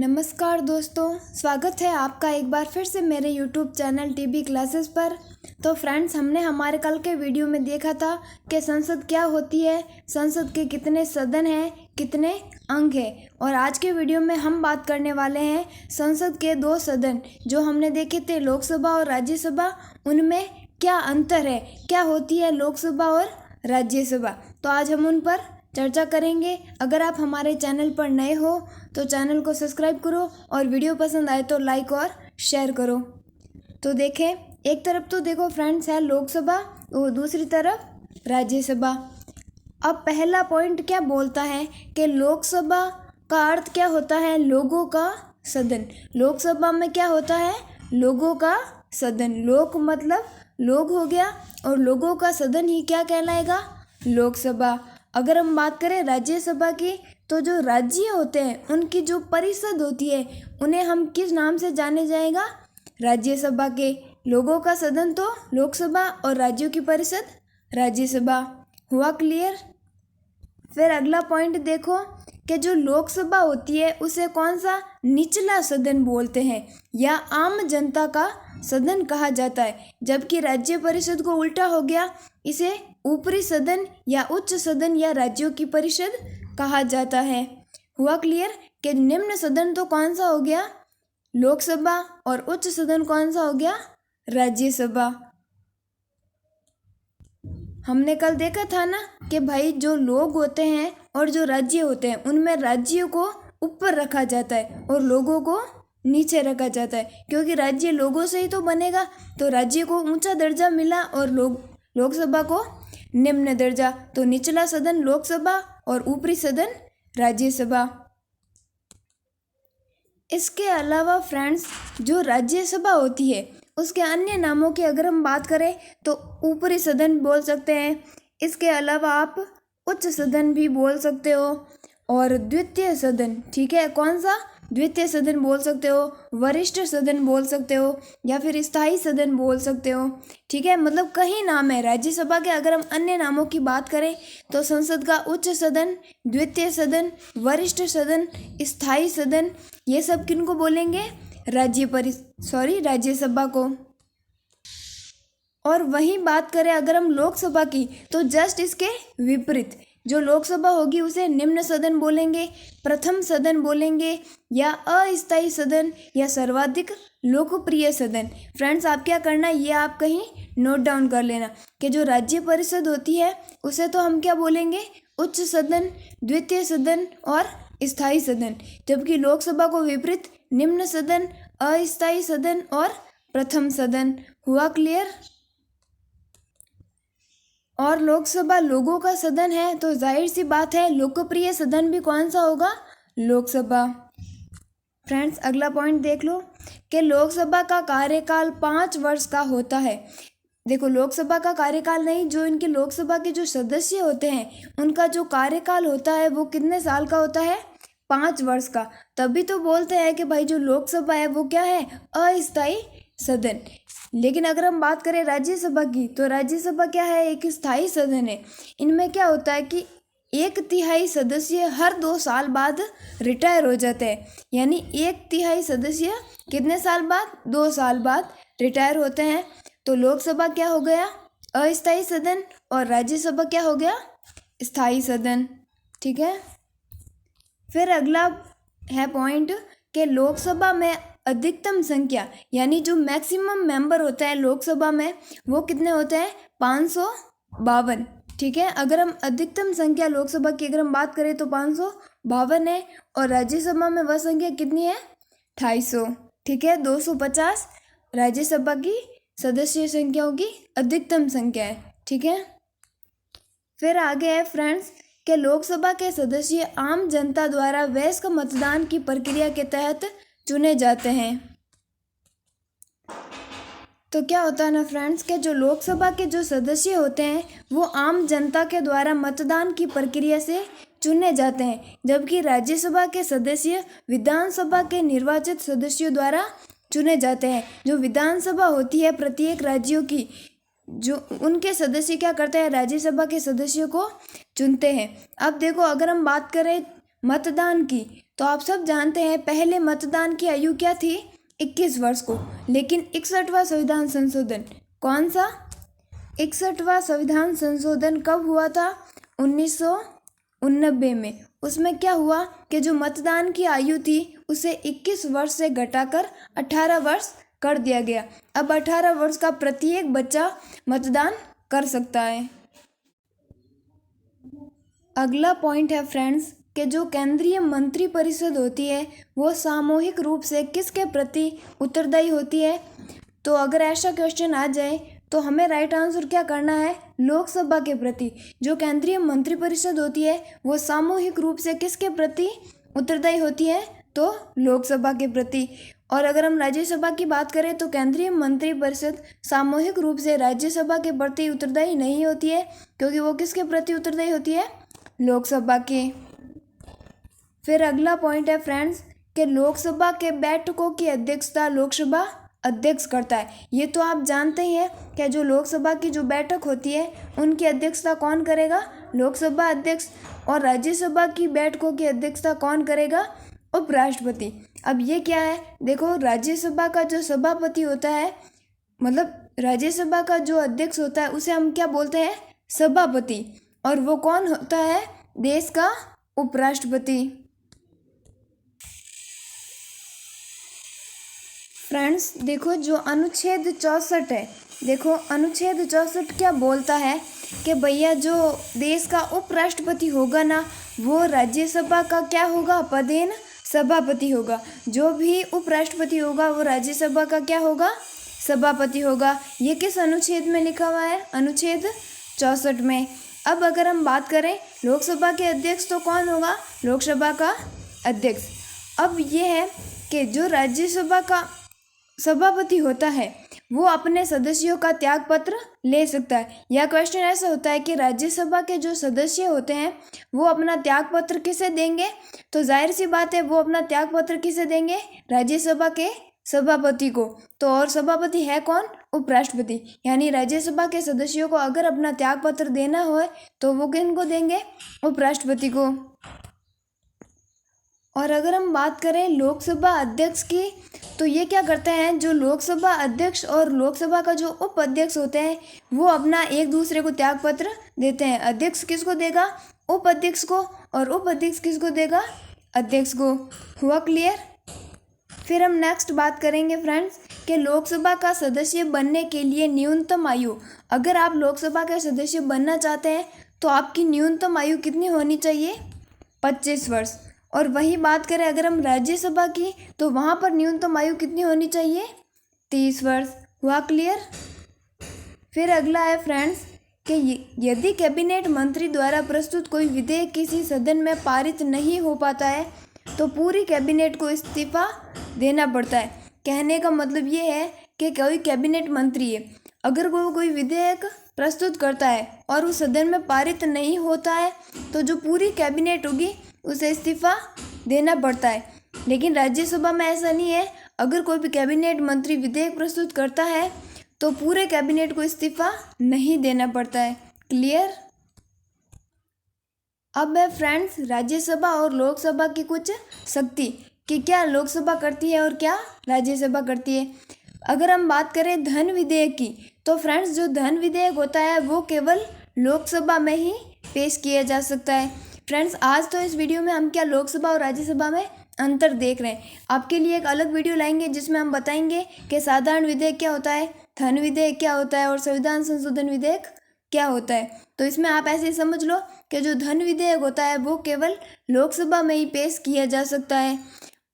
नमस्कार दोस्तों, स्वागत है आपका एक बार फिर से मेरे YouTube चैनल टीबी क्लासेस पर। तो फ्रेंड्स, हमने हमारे कल के वीडियो में देखा था कि संसद क्या होती है, संसद के कितने सदन हैं, कितने अंग हैं। और आज के वीडियो में हम बात करने वाले हैं संसद के दो सदन जो हमने देखे थे, लोकसभा और राज्यसभा। उनमें क्या अंतर है, क्या होती है लोकसभा और राज्यसभा, तो आज हम उन पर चर्चा करेंगे। अगर आप हमारे चैनल पर नए हो तो चैनल को सब्सक्राइब करो और वीडियो पसंद आए तो लाइक और शेयर करो। तो देखें, एक तरफ तो देखो फ्रेंड्स है लोकसभा और दूसरी तरफ राज्यसभा। अब पहला पॉइंट क्या बोलता है कि लोकसभा का अर्थ क्या होता है, लोगों का सदन। लोकसभा में क्या होता है, लोगों का सदन। लोक मतलब लोग हो गया और लोगों का सदन ही क्या कहलाएगा, लोकसभा। अगर हम बात करें राज्यसभा की, तो जो राज्य होते हैं उनकी जो परिषद होती है उन्हें हम किस नाम से जाने जाएगा, राज्यसभा के। लोगों का सदन तो लोकसभा और राज्यों की परिषद राज्यसभा। हुआ क्लियर। फिर अगला पॉइंट देखो कि जो लोकसभा होती है उसे कौन सा निचला सदन बोलते हैं या आम जनता का सदन कहा जाता है, जबकि राज्य परिषद को उल्टा हो गया, इसे ऊपरी सदन या उच्च सदन या राज्यों की परिषद कहा जाता है। हुआ क्लियर कि निम्न सदन तो कौन सा हो गया, लोकसभा, और उच्च सदन कौन सा हो गया, राज्यसभा। हमने कल देखा था ना कि भाई जो लोग होते हैं और जो राज्य होते हैं उनमें राज्यों को ऊपर रखा जाता है और लोगों को नीचे रखा जाता है, क्योंकि राज्य लोगों से ही तो बनेगा। तो राज्य को ऊंचा दर्जा मिला और लोकसभा को निम्न दर्जा। तो निचला सदन लोकसभा और ऊपरी सदन राज्यसभा। इसके अलावा फ्रेंड्स, जो राज्यसभा होती है उसके अन्य नामों की अगर हम बात करें तो ऊपरी सदन बोल सकते हैं। इसके अलावा आप उच्च सदन भी बोल सकते हो और द्वितीय सदन, ठीक है, कौन सा, द्वितीय सदन बोल सकते हो, वरिष्ठ सदन बोल सकते हो या फिर स्थायी सदन बोल सकते हो। ठीक है, मतलब कई नाम है राज्यसभा के। अगर हम अन्य नामों की बात करें तो संसद का उच्च सदन, द्वितीय सदन, वरिष्ठ सदन, स्थायी सदन, ये सब किनको बोलेंगे, राज्यसभा को। और वहीं बात करें अगर हम लोकसभा की, तो जस्ट इसके विपरीत, जो लोकसभा होगी उसे निम्न सदन बोलेंगे, प्रथम सदन बोलेंगे, या अस्थायी सदन, या सर्वाधिक लोकप्रिय सदन। फ्रेंड्स, आप क्या करना, ये आप कहीं नोट डाउन कर लेना कि जो राज्य परिषद होती है उसे तो हम क्या बोलेंगे, उच्च सदन, द्वितीय सदन और स्थायी सदन, जबकि लोकसभा को विपरीत निम्न सदन, अस्थायी सदन और प्रथम सदन। हुआ क्लियर। और लोकसभा लोगों का सदन है तो जाहिर सी बात है लोकप्रिय सदन भी कौन सा होगा, लोकसभा। फ्रेंड्स, अगला पॉइंट देख लो कि लोकसभा का कार्यकाल 5 वर्ष का होता है। देखो, लोकसभा का कार्यकाल नहीं, जो इनके लोकसभा के जो सदस्य होते हैं उनका जो कार्यकाल होता है वो कितने साल का होता है, 5 वर्ष का। तभी तो बोलते हैं कि भाई जो लोकसभा है वो क्या है, अस्थायी सदन। लेकिन अगर हम बात करें राज्यसभा की, तो राज्यसभा क्या है, एक स्थायी सदन है। इनमें क्या होता है कि 1/3 सदस्य हर 2 साल बाद रिटायर हो जाते हैं, यानी 1/3 सदस्य कितने साल बाद, 2 साल बाद रिटायर होते हैं। तो लोकसभा क्या हो गया, अस्थायी सदन, और राज्यसभा क्या हो गया, स्थायी सदन। ठीक है। फिर अगला है पॉइंट कि लोकसभा में अधिकतम संख्या, यानी जो मैक्सिमम मेंबर होता है लोकसभा में वो कितने होते हैं, 552। ठीक है, अगर हम अधिकतम संख्या लोकसभा की अगर हम बात करें तो 552 है, और राज्यसभा में वह संख्या कितनी है, 250। ठीक है, 250 राज्यसभा की सदस्य संख्याओं की अधिकतम संख्या है। ठीक है। फिर आगे है फ्रेंड्स कि लोकसभा के सदस्य आम जनता द्वारा वयस्क मतदान की प्रक्रिया के तहत चुने जाते हैं। तो क्या होता है ना फ्रेंड्स कि जो लोकसभा के जो सदस्य होते हैं वो आम जनता के द्वारा मतदान की प्रक्रिया से चुने जाते हैं, जबकि राज्यसभा के सदस्य विधानसभा के निर्वाचित सदस्यों द्वारा चुने जाते हैं। जो विधानसभा होती है प्रत्येक राज्यों की, जो उनके सदस्य क्या करते हैं, राज्यसभा के सदस्यों को चुनते हैं। अब देखो, अगर हम बात करें मतदान की, तो आप सब जानते हैं पहले मतदान की आयु क्या थी, 21 वर्ष को। लेकिन 61वां संविधान संशोधन, कौन सा 61वां संविधान संशोधन कब हुआ था, 1989 में। उसमें क्या हुआ कि जो मतदान की आयु थी उसे 21 वर्ष से घटाकर 18 वर्ष कर दिया गया। अब 18 वर्ष का प्रत्येक बच्चा मतदान कर सकता है। अगला पॉइंट है फ्रेंड्स कि जो केंद्रीय मंत्रिपरिषद होती है वो सामूहिक रूप से किसके प्रति उत्तरदायी होती है। तो अगर ऐसा क्वेश्चन आ जाए तो हमें राइट आंसर क्या करना है, लोकसभा के प्रति। जो केंद्रीय मंत्रिपरिषद होती है वो सामूहिक रूप से किसके प्रति उत्तरदायी होती है, तो लोकसभा के प्रति। और अगर हम राज्यसभा की बात करें तो केंद्रीय मंत्रिपरिषद सामूहिक रूप से राज्यसभा के प्रति उत्तरदायी नहीं होती है, क्योंकि वो किसके प्रति उत्तरदायी होती है, लोकसभा के। फिर अगला पॉइंट है फ्रेंड्स कि लोकसभा के बैठकों की अध्यक्षता लोकसभा अध्यक्ष करता है। ये तो आप जानते ही हैं कि जो लोकसभा की जो बैठक होती है उनकी अध्यक्षता कौन करेगा, लोकसभा अध्यक्ष। और राज्यसभा की बैठकों की अध्यक्षता कौन करेगा, उपराष्ट्रपति। अब ये क्या है, देखो राज्यसभा का जो सभापति होता है, मतलब राज्यसभा का जो अध्यक्ष होता है उसे हम क्या बोलते हैं, सभापति। और वो कौन होता है, देश का उपराष्ट्रपति। फ्रेंड्स देखो जो अनुच्छेद 64 है, देखो अनुच्छेद 64 क्या बोलता है कि भैया जो देश का उपराष्ट्रपति होगा ना वो राज्यसभा का क्या होगा, पदेन सभापति होगा। जो भी उपराष्ट्रपति होगा वो राज्यसभा का क्या होगा, सभापति होगा। ये किस अनुच्छेद में लिखा हुआ है, अनुच्छेद 64 में। अब अगर हम बात करें लोकसभा के अध्यक्ष तो कौन होगा, लोकसभा का अध्यक्ष। अब ये है कि जो राज्यसभा का सभापति होता है वो अपने सदस्यों का त्याग पत्र ले सकता है। यह क्वेश्चन ऐसा होता है कि राज्यसभा के जो सदस्य होते हैं वो अपना त्याग पत्र किसे देंगे, तो जाहिर सी बात है वो अपना त्याग पत्र किसे देंगे, राज्यसभा के सभापति को। तो और सभापति है कौन, उपराष्ट्रपति। यानी राज्यसभा के सदस्यों को अगर अपना त्याग पत्र देना हो तो वो किनको देंगे, उपराष्ट्रपति को। और अगर हम बात करें लोकसभा अध्यक्ष की तो ये क्या करते हैं, जो लोकसभा अध्यक्ष और लोकसभा का जो उपाध्यक्ष होते हैं वो अपना एक दूसरे को त्याग पत्र देते हैं। अध्यक्ष किसको देगा, उपाध्यक्ष को, और उपाध्यक्ष किसको देगा, अध्यक्ष को। हुआ क्लियर। फिर हम नेक्स्ट बात करेंगे फ्रेंड्स कि लोकसभा का सदस्य बनने के लिए न्यूनतम आयु। अगर आप लोकसभा के सदस्य बनना चाहते हैं तो आपकी न्यूनतम आयु कितनी होनी चाहिए, 25 वर्ष। और वही बात करें अगर हम राज्यसभा की तो वहाँ पर न्यूनतम आयु कितनी होनी चाहिए, 30 वर्ष। हुआ क्लियर। फिर अगला है फ्रेंड्स कि यदि कैबिनेट मंत्री द्वारा प्रस्तुत कोई विधेयक किसी सदन में पारित नहीं हो पाता है तो पूरी कैबिनेट को इस्तीफा देना पड़ता है। कहने का मतलब ये है कि कोई कैबिनेट मंत्री है, अगर वो कोई विधेयक प्रस्तुत करता है और उस सदन में पारित नहीं होता है तो जो पूरी कैबिनेट होगी उसे इस्तीफा देना पड़ता है। लेकिन राज्यसभा में ऐसा नहीं है, अगर कोई भी कैबिनेट मंत्री विधेयक प्रस्तुत करता है तो पूरे कैबिनेट को इस्तीफा नहीं देना पड़ता है। क्लियर। अब है फ्रेंड्स राज्यसभा और लोकसभा की कुछ शक्ति कि क्या लोकसभा करती है और क्या राज्यसभा करती है। अगर हम बात करें धन विधेयक की तो फ्रेंड्स जो धन विधेयक होता है वो केवल लोकसभा में ही पेश किया जा सकता है। फ्रेंड्स आज तो इस वीडियो में हम क्या लोकसभा और राज्यसभा में अंतर देख रहे हैं। आपके लिए एक अलग वीडियो लाएंगे जिसमें हम बताएंगे कि साधारण विधेयक क्या होता है, धन विधेयक क्या होता है और संविधान संशोधन विधेयक क्या होता है। तो इसमें आप ऐसे समझ लो कि जो धन विधेयक होता है वो केवल लोकसभा में ही पेश किया जा सकता है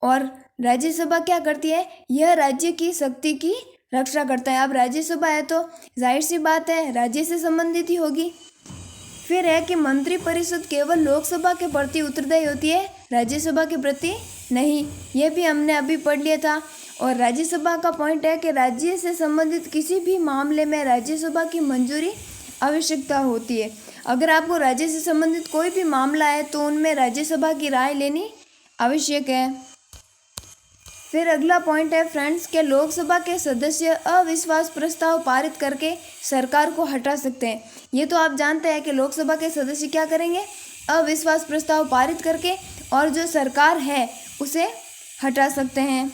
और राज्यसभा क्या करती है, यह राज्य की शक्ति की रक्षा करता है। अब राज्यसभा है तो जाहिर सी बात है राज्य से संबंधित ही होगी। फिर है कि मंत्रिपरिषद केवल लोकसभा के प्रति उत्तरदायी होती है, राज्यसभा के प्रति नहीं। ये भी हमने अभी पढ़ लिया था। और राज्यसभा का पॉइंट है कि राज्य से संबंधित किसी भी मामले में राज्यसभा की मंजूरी आवश्यकता होती है। अगर आपको राज्य से संबंधित कोई भी मामला है तो उनमें राज्यसभा की राय लेनी आवश्यक है। फिर अगला पॉइंट है फ्रेंड्स कि लोकसभा के सदस्य अविश्वास प्रस्ताव पारित करके सरकार को हटा सकते हैं। ये तो आप जानते हैं कि लोकसभा के सदस्य क्या करेंगे, अविश्वास प्रस्ताव पारित करके और जो सरकार है उसे हटा सकते हैं।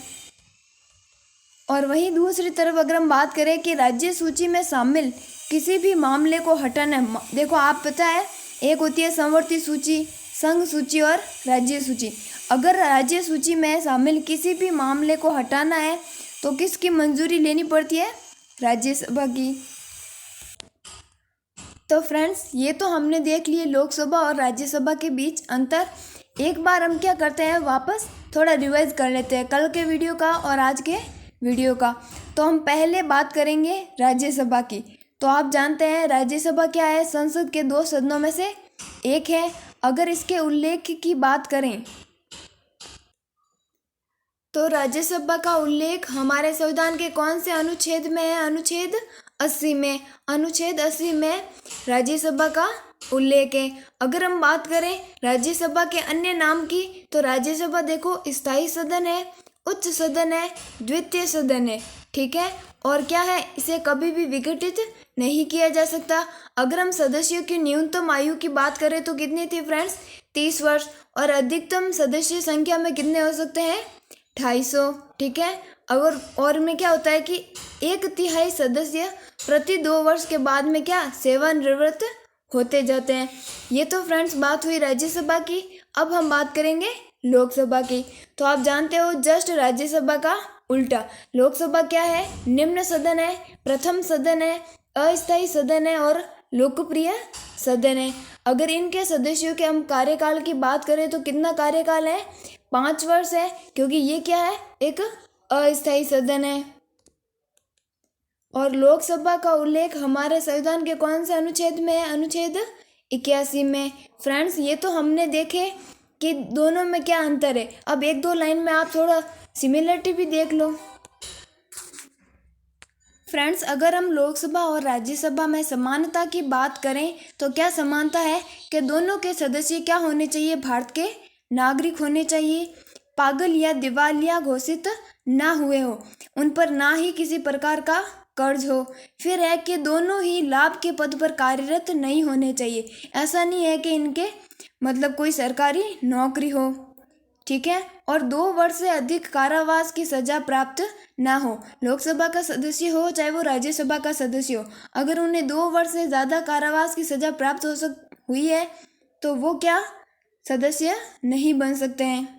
और वहीं दूसरी तरफ अगर हम बात करें कि राज्य सूची में शामिल किसी भी मामले को हटाना, देखो आप पता है एक होती है संवर्ती सूची, संघ सूची और राज्य सूची। अगर राज्य सूची में शामिल किसी भी मामले को हटाना है तो किसकी मंजूरी लेनी पड़ती है? राज्यसभा की। तो फ्रेंड्स ये तो हमने देख लिए लोकसभा और राज्यसभा के बीच अंतर। एक बार हम क्या करते हैं, वापस थोड़ा रिवाइज कर लेते हैं कल के वीडियो का और आज के वीडियो का। तो हम पहले बात करेंगे राज्यसभा की। तो आप जानते हैं राज्यसभा क्या है? संसद के 2 सदनों में से एक है। अगर इसके उल्लेख की बात करें तो राज्यसभा का उल्लेख हमारे संविधान के कौन से अनुच्छेद में है? अनुच्छेद 80 में। अनुच्छेद 80 में राज्यसभा का उल्लेख है। अगर हम बात करें राज्यसभा के अन्य नाम की तो राज्यसभा देखो स्थायी सदन है, उच्च सदन है, द्वितीय सदन है, ठीक है। और क्या है, इसे कभी भी विघटित नहीं किया जा सकता। अगर हम सदस्यों की न्यूनतम आयु की बात करें तो कितनी थी फ्रेंड्स? 30 वर्ष। और अधिकतम सदस्य संख्या में कितने हो सकते हैं? 250, ठीक है। अगर और में क्या होता है कि 1/3 सदस्य प्रति 2 वर्ष के बाद में क्या सेवानिवृत्त होते जाते हैं। ये तो फ्रेंड्स बात हुई राज्यसभा की। अब हम बात करेंगे लोकसभा की। तो आप जानते हो जस्ट राज्यसभा का उल्टा लोकसभा क्या है? निम्न सदन है, प्रथम सदन है, अस्थायी सदन है और लोकप्रिय सदन है। अगर इनके सदस्यों के हम कार्यकाल की बात करें तो कितना कार्यकाल है? 5 वर्ष है, क्योंकि ये क्या है? एक अस्थायी सदन है। और लोकसभा का उल्लेख हमारे संविधान के कौन से अनुच्छेद में है? अनुच्छेद 81 में। फ्रेंड्स ये तो हमने देखे कि दोनों में क्या अंतर है। अब 1-2 लाइन में आप थोड़ा सिमिलरिटी भी देख लो। फ्रेंड्स अगर हम लोकसभा और राज्यसभा में समानता की बात करें तो क्या समानता है कि दोनों के सदस्य क्या होने चाहिए? भारत के नागरिक होने चाहिए, पागल या दिवालिया घोषित ना हुए हो, उन पर ना ही किसी प्रकार का कर्ज हो। फिर है कि दोनों ही लाभ के पद पर कार्यरत नहीं होने चाहिए। ऐसा नहीं है कि इनके मतलब कोई सरकारी नौकरी हो, ठीक है। और 2 वर्ष से अधिक कारावास की सजा प्राप्त ना हो। लोकसभा का सदस्य हो चाहे वो राज्यसभा का सदस्य हो, अगर उन्हें 2 वर्ष से ज़्यादा कारावास की सजा प्राप्त हुई है तो वो क्या सदस्य नहीं बन सकते हैं।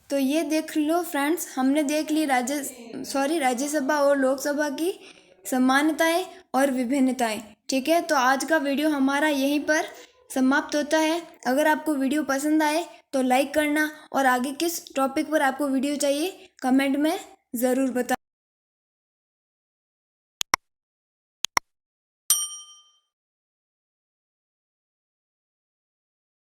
तो ये देख लो फ्रेंड्स, हमने देख ली राज्यसभा और लोकसभा की समानताएं और विभिन्नताएं, ठीक है। तो आज का वीडियो हमारा यहीं पर समाप्त होता है। अगर आपको वीडियो पसंद आए तो लाइक करना और आगे किस टॉपिक पर आपको वीडियो चाहिए कमेंट में ज़रूर बताना।